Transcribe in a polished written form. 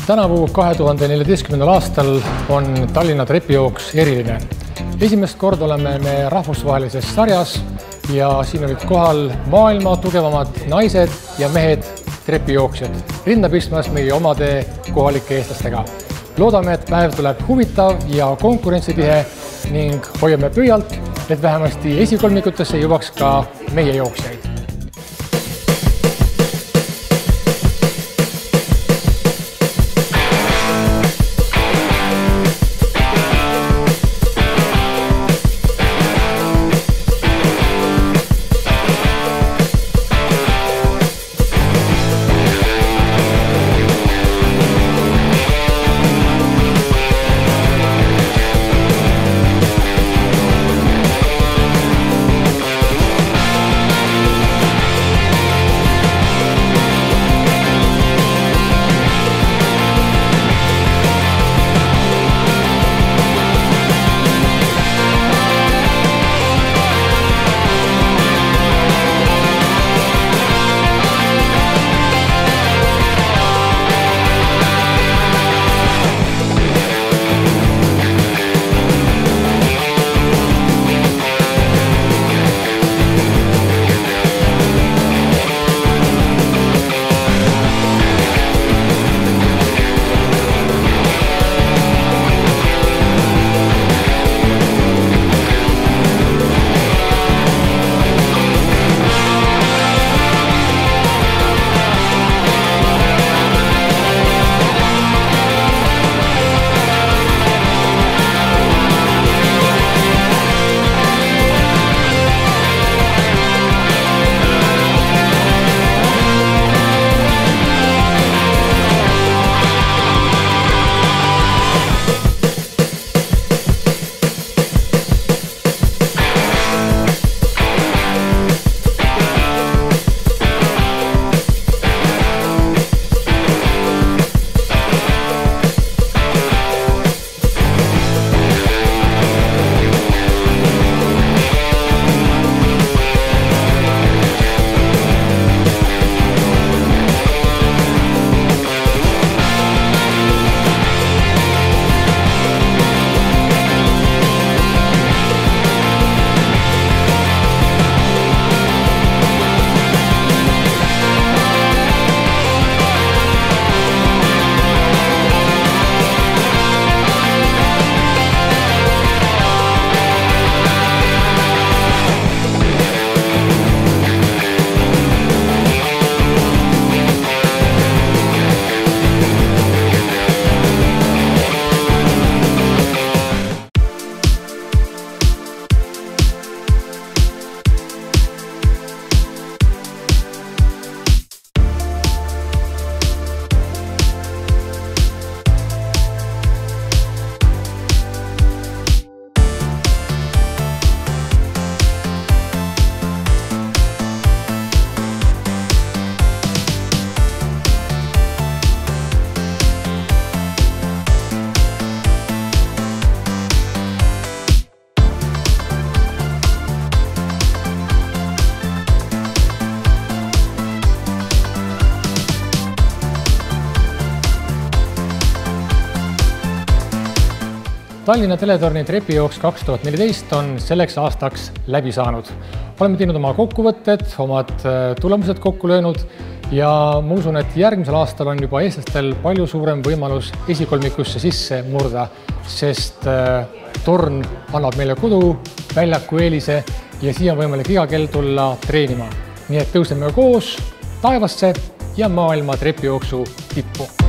Tänavu 2014. aastal on Tallinna trepijooks eriline. Esimest korda oleme me rahvusvahelises sarjas ja siin olid kohal maailma tugevamad naised ja mehed trepijooksjad, rinda pistmas meie omade kohalike eestlastega. Loodame, et päev tuleb huvitav ja konkurentsitihe ning hoiame pöialt, et vähemasti esikolmikutesse jõuaks ka meie jooksjaid. Tallinna Teletorni trepijooks 2014 on selleks aastaks läbi saanud. Oleme teinud oma kokkuvõtted, omad tulemused kokku löönud ja ma usun, et järgmisel aastal on juba eestlastel palju suurem võimalus esikolmikusse sisse murda, sest torn annab meile kodu, väljaku eelise ja siia on võimalik iga kell tulla treenima. Nii et tõuseme koos taevasse ja maailma trepijooksu tippu.